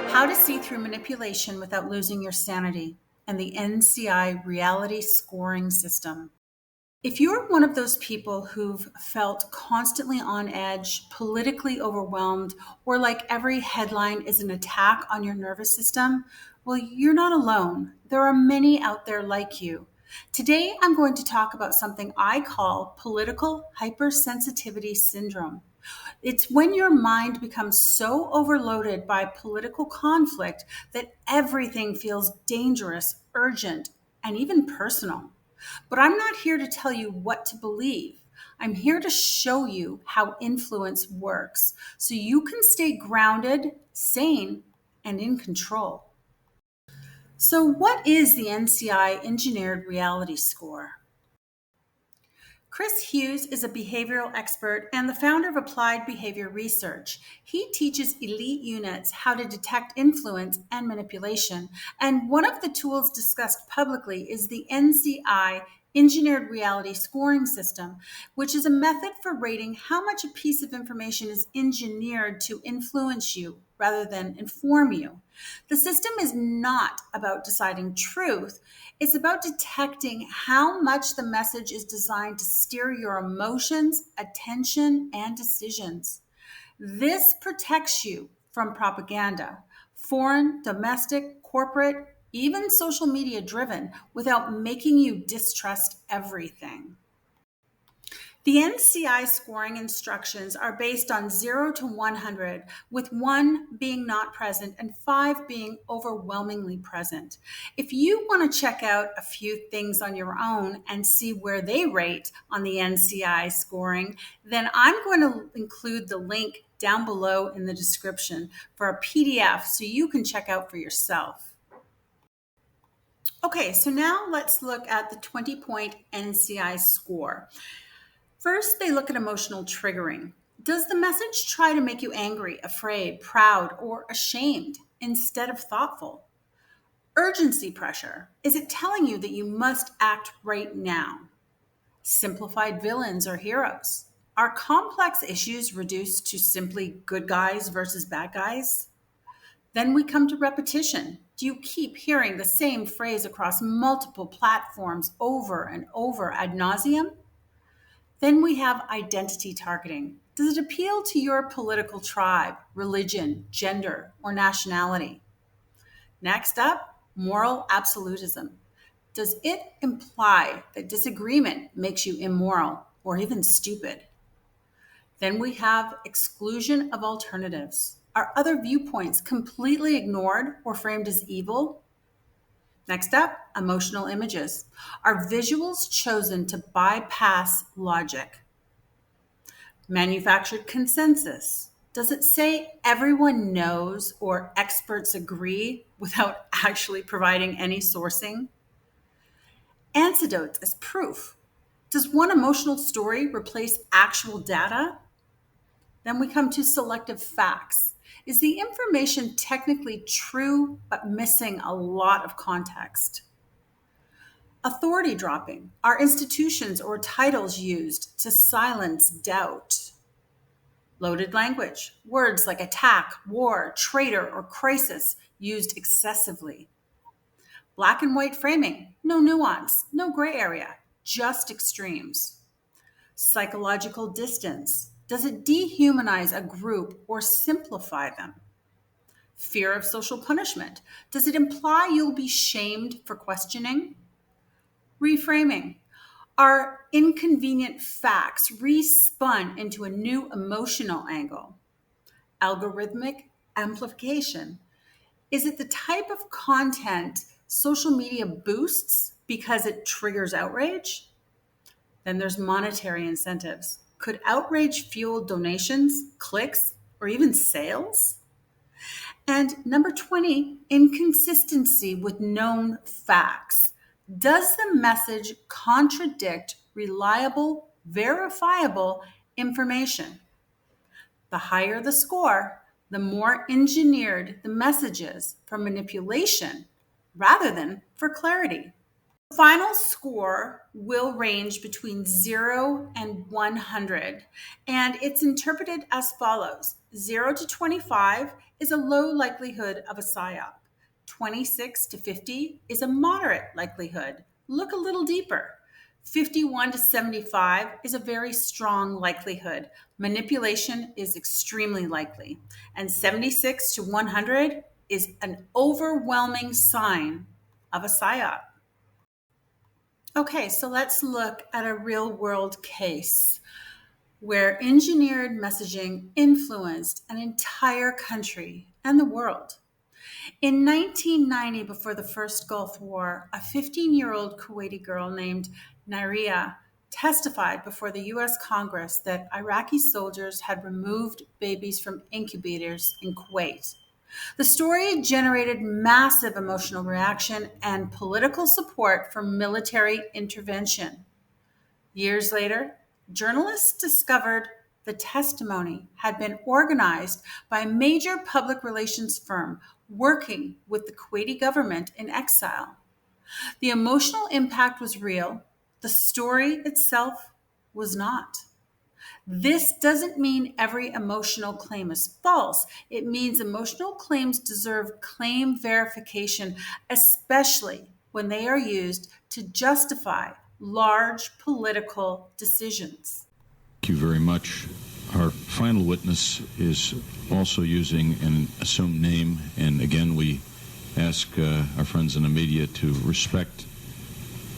How to See Through Manipulation Without Losing Your Sanity, and the NCI Reality Scoring System. If you're one of those people who've felt constantly on edge, politically overwhelmed, or like every headline is an attack on your nervous system, well, you're not alone. There are many out there like you. Today, I'm going to talk about something I call political hypersensitivity syndrome. It's when your mind becomes so overloaded by political conflict that everything feels dangerous, urgent, and even personal. But I'm not here to tell you what to believe. I'm here to show you how influence works so you can stay grounded, sane, and in control. So, what is the NCI Engineered Reality Score? Chase Hughes is a behavioral expert and the founder of Applied Behavior Research. He teaches elite units how to detect influence and manipulation. And one of the tools discussed publicly is the NCI Engineered Reality Scoring System, which is a method for rating how much a piece of information is engineered to influence you rather than inform you. The system is not about deciding truth. It's about detecting how much the message is designed to steer your emotions, attention, and decisions. This protects you from propaganda, foreign, domestic, corporate, even social media driven, without making you distrust everything. The NCI scoring instructions are based on 0 to 100, with 1 being not present and 5 being overwhelmingly present. If you want to check out a few things on your own and see where they rate on the NCI scoring, then I'm going to include the link down below in the description for a PDF so you can check out for yourself. Okay, so now let's look at the 20-point NCI score. First, they look at emotional triggering. Does the message try to make you angry, afraid, proud, or ashamed instead of thoughtful? Urgency pressure. Is it telling you that you must act right now? Simplified villains or heroes. Are complex issues reduced to simply good guys versus bad guys? Then we come to repetition. Do you keep hearing the same phrase across multiple platforms over and over ad nauseum? Then we have identity targeting. Does it appeal to your political tribe, religion, gender, or nationality? Next up, moral absolutism. Does it imply that disagreement makes you immoral or even stupid? Then we have exclusion of alternatives. Are other viewpoints completely ignored or framed as evil? Next up, emotional images. Are visuals chosen to bypass logic? Manufactured consensus. Does it say everyone knows or experts agree without actually providing any sourcing? Anecdotes as proof. Does one emotional story replace actual data? Then we come to selective facts. Is the information technically true but missing a lot of context? Authority dropping. Are institutions or titles used to silence doubt? Loaded language. Words like attack, war, traitor, or crisis used excessively. Black and white framing. No nuance, no gray area, just extremes. Psychological distance. Does it dehumanize a group or simplify them? Fear of social punishment. Does it imply you'll be shamed for questioning? Reframing. Are inconvenient facts respun into a new emotional angle? Algorithmic amplification. Is it the type of content social media boosts because it triggers outrage? Then there's monetary incentives. Could outrage fuel donations, clicks, or even sales? And number 20, inconsistency with known facts. Does the message contradict reliable, verifiable information? The higher the score, the more engineered the message is for manipulation rather than for clarity. The final score will range between 0 and 100, and it's interpreted as follows. 0 to 25 is a low likelihood of a PSYOP. 26 to 50 is a moderate likelihood. Look a little deeper. 51 to 75 is a very strong likelihood. Manipulation is extremely likely. And 76 to 100 is an overwhelming sign of a PSYOP. Okay, so let's look at a real world case where engineered messaging influenced an entire country and the world. In 1990, before the first Gulf War, a 15-year-old Kuwaiti girl named Nairia testified before the U.S. Congress that Iraqi soldiers had removed babies from incubators in Kuwait. The story generated massive emotional reaction and political support for military intervention. Years later, journalists discovered the testimony had been organized by a major public relations firm working with the Kuwaiti government in exile. The emotional impact was real. The story itself was not. This doesn't mean every emotional claim is false. It means emotional claims deserve claim verification, especially when they are used to justify large political decisions. Thank you very much. Our final witness is also using an assumed name, and again we ask our friends in the media to respect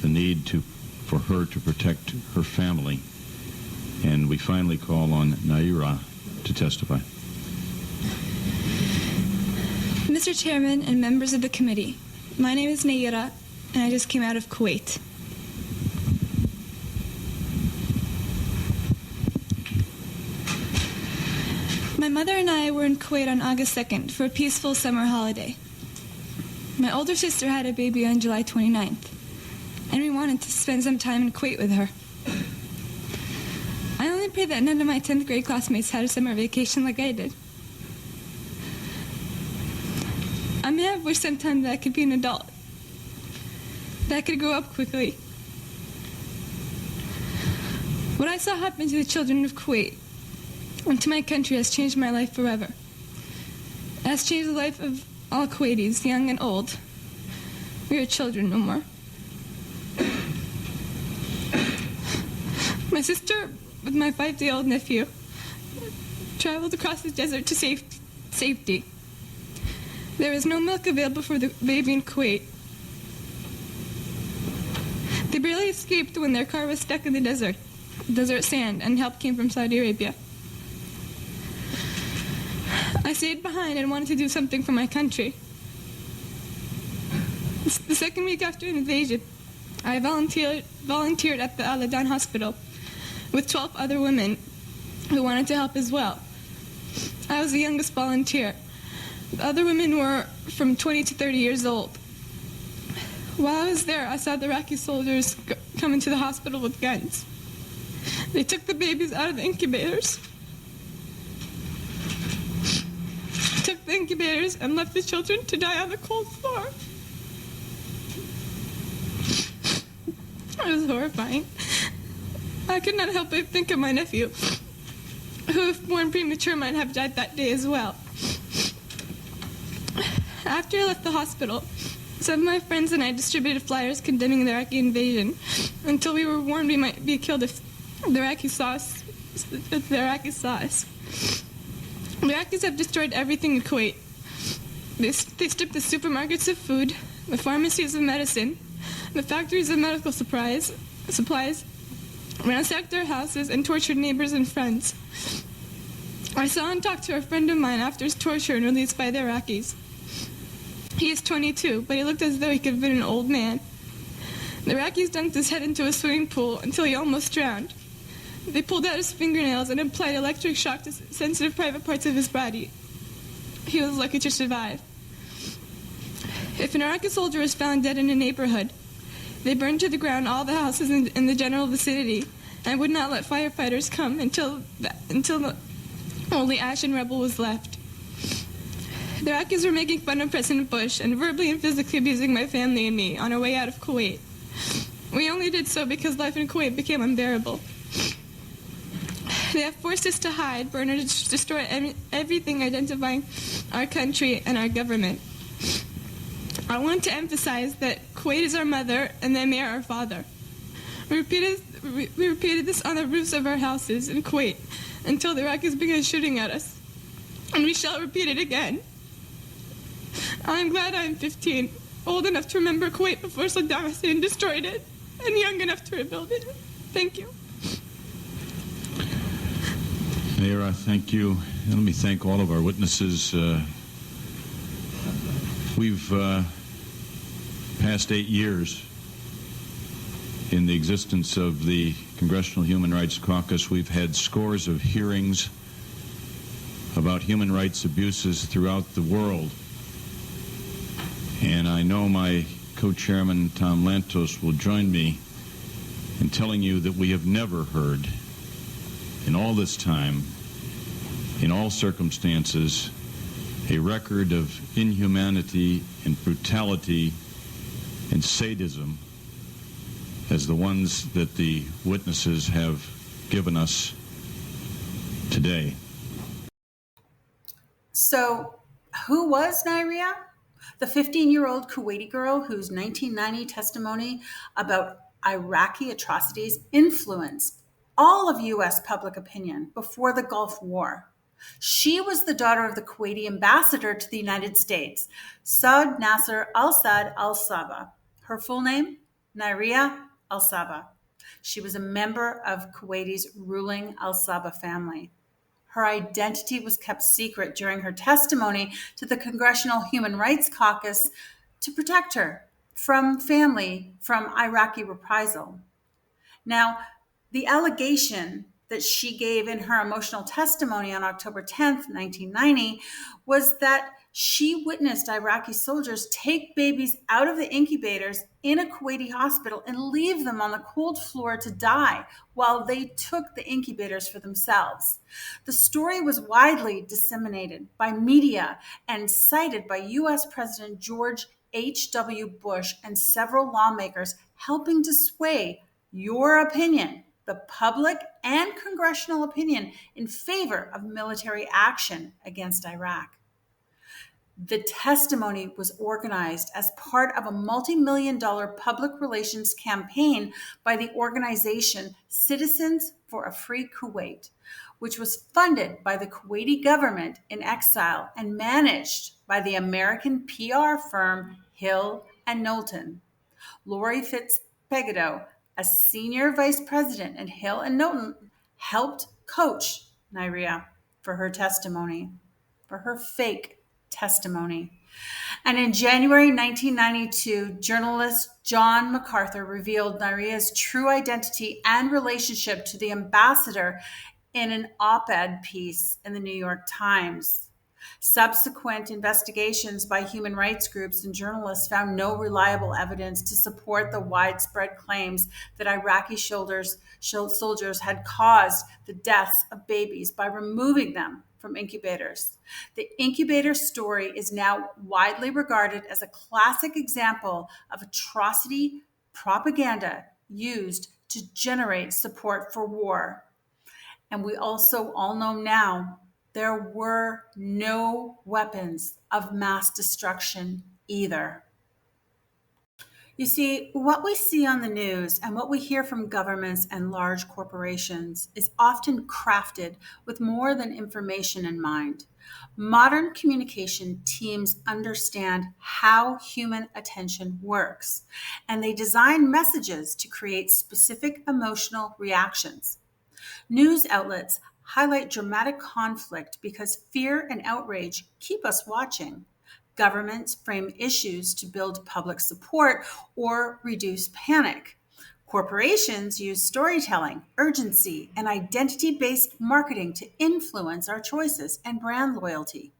the need for her to protect her family. And we finally call on Naira to testify. Mr. Chairman and members of the committee, my name is Naira, and I just came out of Kuwait. My mother and I were in Kuwait on August 2nd for a peaceful summer holiday. My older sister had a baby on July 29th, and we wanted to spend some time in Kuwait with her. I only pray that none of my 10th grade classmates had a summer vacation like I did. I may have wished sometime that I could be an adult, that I could grow up quickly. What I saw happen to the children of Kuwait and to my country has changed my life forever. It has changed the life of all Kuwaitis, young and old. We are children no more. My sister, with my 5-day-old nephew, traveled across the desert to safety. There was no milk available for the baby in Kuwait. They barely escaped when their car was stuck in the desert sand, and help came from Saudi Arabia. I stayed behind and wanted to do something for my country. The second week after an invasion, I volunteered at the Al-Adan hospital with 12 other women who wanted to help as well. I was the youngest volunteer. The other women were from 20 to 30 years old. While I was there, I saw the Iraqi soldiers come into the hospital with guns. They took the babies out of the incubators, and left the children to die on the cold floor. It was horrifying. I could not help but think of my nephew, who, if born premature, might have died that day as well. After I left the hospital, some of my friends and I distributed flyers condemning the Iraqi invasion until we were warned we might be killed if the Iraqis saw us. The Iraqis have destroyed everything in Kuwait. They stripped the supermarkets of food, the pharmacies of medicine, the factories of medical supplies, ransacked our houses, and tortured neighbors and friends. I saw and talked to a friend of mine after his torture and released by the Iraqis. He is 22, but he looked as though he could have been an old man. The Iraqis dunked his head into a swimming pool until he almost drowned. They pulled out his fingernails and applied electric shock to sensitive private parts of his body. He was lucky to survive. If an Iraqi soldier was found dead in a neighborhood, they burned to the ground all the houses in the general vicinity and would not let firefighters come until only ash and rubble was left. The Iraqis were making fun of President Bush and verbally and physically abusing my family and me on our way out of Kuwait. We only did so because life in Kuwait became unbearable. They have forced us to hide, burn, or destroy everything identifying our country and our government. I want to emphasize that Kuwait is our mother and the Emir our father. We repeated this on the roofs of our houses in Kuwait until the Iraqis began shooting at us. And we shall repeat it again. I'm glad I'm 15, old enough to remember Kuwait before Saddam Hussein destroyed it, and young enough to rebuild it. Thank you. Mayor, thank you. And let me thank all of our witnesses. We've past 8 years in the existence of the Congressional Human Rights Caucus. We've had scores of hearings about human rights abuses throughout the world. And I know my co-chairman, Tom Lantos, will join me in telling you that we have never heard in all this time, in all circumstances, a record of inhumanity and brutality and sadism as the ones that the witnesses have given us today. So, who was Nairia? The 15-year-old Kuwaiti girl whose 1990 testimony about Iraqi atrocities influenced all of U.S. public opinion before the Gulf War. She was the daughter of the Kuwaiti ambassador to the United States, Saud Nasser al-Saud al-Sabah. Her full name, Nairia al-Sabah. She was a member of Kuwaiti's ruling al-Sabah family. Her identity was kept secret during her testimony to the Congressional Human Rights Caucus to protect her from Iraqi reprisal. Now, the allegation that she gave in her emotional testimony on October 10th, 1990, was that she witnessed Iraqi soldiers take babies out of the incubators in a Kuwaiti hospital and leave them on the cold floor to die while they took the incubators for themselves. The story was widely disseminated by media and cited by U.S. President George H.W. Bush and several lawmakers, helping to sway your opinion, the public and congressional opinion, in favor of military action against Iraq. The testimony was organized as part of a multi-million-dollar public relations campaign by the organization Citizens for a Free Kuwait, which was funded by the Kuwaiti government in exile and managed by the American PR firm Hill and Knowlton. Lori Fitzpatrick, a senior vice president at Hill and Knowlton, helped coach Nairia for her testimony, for her fake testimony. And in January 1992, journalist John MacArthur revealed Nairia's true identity and relationship to the ambassador in an op-ed piece in the New York Times. Subsequent investigations by human rights groups and journalists found no reliable evidence to support the widespread claims that Iraqi soldiers had caused the deaths of babies by removing them from incubators. The incubator story is now widely regarded as a classic example of atrocity propaganda used to generate support for war. And we also all know now there were no weapons of mass destruction either. You see, what we see on the news and what we hear from governments and large corporations is often crafted with more than information in mind. Modern communication teams understand how human attention works, and they design messages to create specific emotional reactions. News outlets highlight dramatic conflict because fear and outrage keep us watching. Governments frame issues to build public support or reduce panic. Corporations use storytelling, urgency, and identity-based marketing to influence our choices and brand loyalty.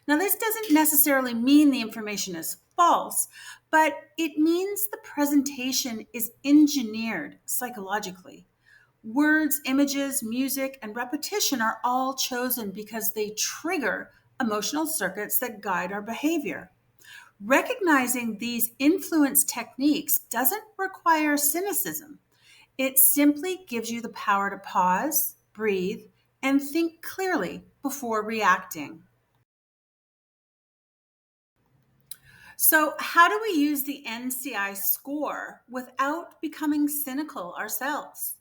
Now, this doesn't necessarily mean the information is false, but it means the presentation is engineered psychologically. Words, images, music, and repetition are all chosen because they trigger emotional circuits that guide our behavior. Recognizing these influence techniques doesn't require cynicism. It simply gives you the power to pause, breathe, and think clearly before reacting. So, how do we use the NCI score without becoming cynical ourselves?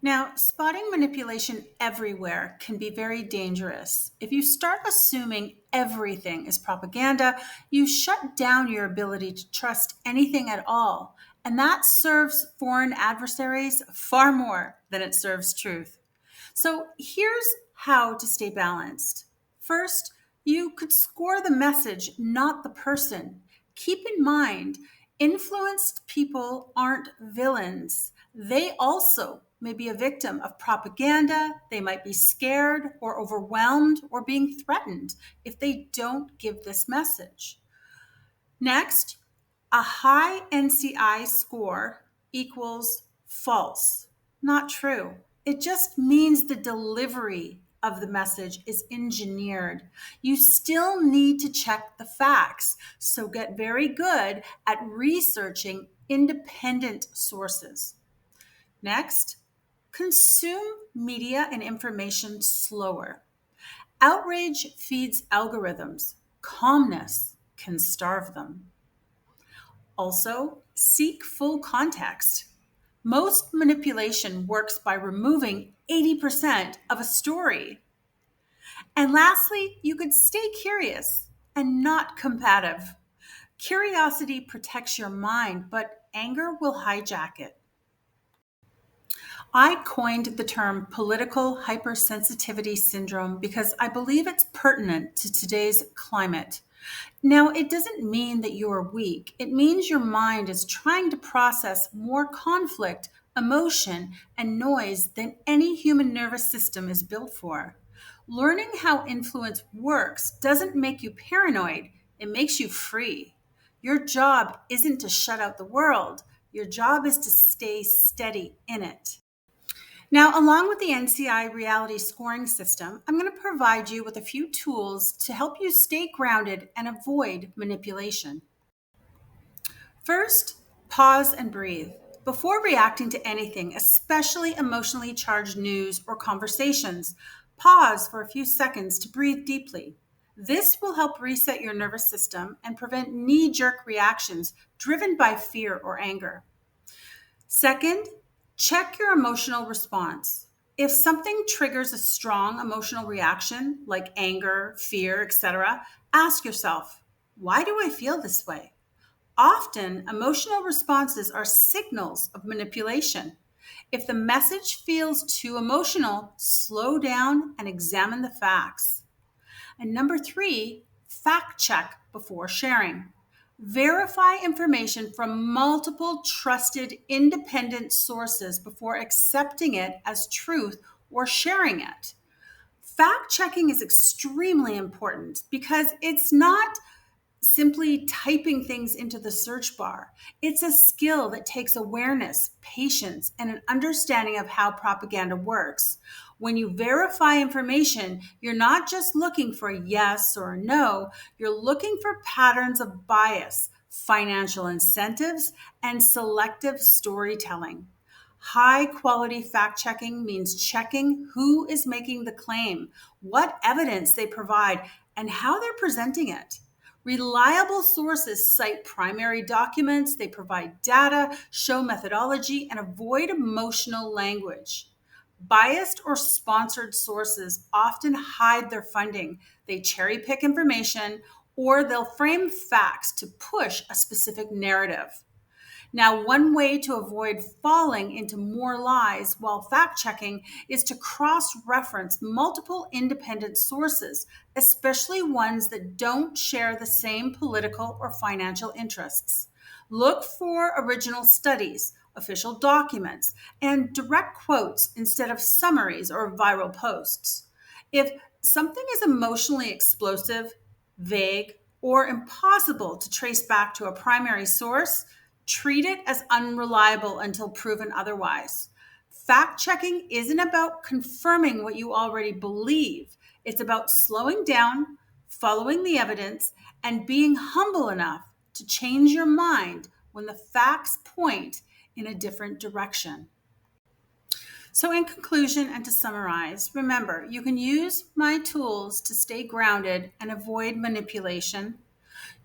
Now, spotting manipulation everywhere can be very dangerous. If you start assuming everything is propaganda, you shut down your ability to trust anything at all. And that serves foreign adversaries far more than it serves truth. So here's how to stay balanced. First, you could score the message, not the person. Keep in mind, influenced people aren't villains. They also may be a victim of propaganda. They might be scared or overwhelmed or being threatened if they don't give this message. Next, a high NCI score equals false, not true. It just means the delivery of the message is engineered. You still need to check the facts, so get very good at researching independent sources. Next, consume media and information slower. Outrage feeds algorithms. Calmness can starve them. Also, seek full context. Most manipulation works by removing 80% of a story. And lastly, you could stay curious and not combative. Curiosity protects your mind, but anger will hijack it. I coined the term political hypersensitivity syndrome because I believe it's pertinent to today's climate. Now, it doesn't mean that you're weak. It means your mind is trying to process more conflict, emotion, and noise than any human nervous system is built for. Learning how influence works doesn't make you paranoid, it makes you free. Your job isn't to shut out the world, your job is to stay steady in it. Now, along with the NCI reality scoring system, I'm going to provide you with a few tools to help you stay grounded and avoid manipulation. First, pause and breathe. Before reacting to anything, especially emotionally charged news or conversations, pause for a few seconds to breathe deeply. This will help reset your nervous system and prevent knee-jerk reactions driven by fear or anger. Second, check your emotional response. If something triggers a strong emotional reaction, like anger, fear, etc., ask yourself, why do I feel this way? Often, emotional responses are signals of manipulation. If the message feels too emotional, slow down and examine the facts. And number three, fact check before sharing. Verify information from multiple trusted independent sources before accepting it as truth or sharing it. Fact checking is extremely important because it's not simply typing things into the search bar. It's a skill that takes awareness, patience, and an understanding of how propaganda works. When you verify information, you're not just looking for a yes or a no, you're looking for patterns of bias, financial incentives, and selective storytelling. High quality fact checking means checking who is making the claim, what evidence they provide, and how they're presenting it. Reliable sources cite primary documents, they provide data, show methodology, and avoid emotional language. Biased or sponsored sources often hide their funding. They cherry pick information or they'll frame facts to push a specific narrative. Now, one way to avoid falling into more lies while fact checking is to cross reference multiple independent sources, especially ones that don't share the same political or financial interests. Look for original studies, official documents, and direct quotes instead of summaries or viral posts. If something is emotionally explosive, vague, or impossible to trace back to a primary source, treat it as unreliable until proven otherwise. Fact checking isn't about confirming what you already believe, it's about slowing down, following the evidence, and being humble enough to change your mind when the facts point in a different direction. So, in conclusion and to summarize, remember you can use my tools to stay grounded and avoid manipulation.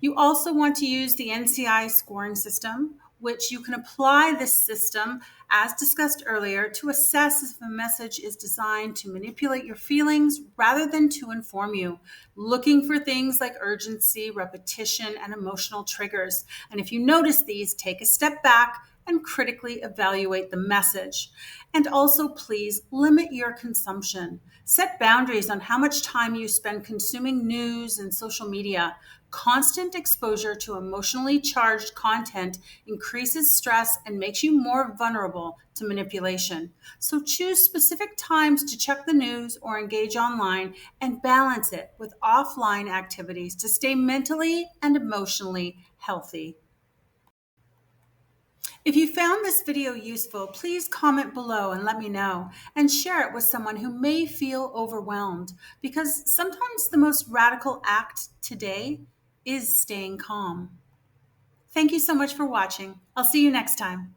You also want to use the NCI scoring system, which you can apply this system, as discussed earlier, to assess if a message is designed to manipulate your feelings rather than to inform you, looking for things like urgency, repetition, and emotional triggers. And if you notice these, take a step back and critically evaluate the message. And also, please limit your consumption. Set boundaries on how much time you spend consuming news and social media. Constant exposure to emotionally charged content increases stress and makes you more vulnerable to manipulation. So choose specific times to check the news or engage online and balance it with offline activities to stay mentally and emotionally healthy. If you found this video useful, please comment below and let me know, and share it with someone who may feel overwhelmed, because sometimes the most radical act today is staying calm. Thank you so much for watching. I'll see you next time.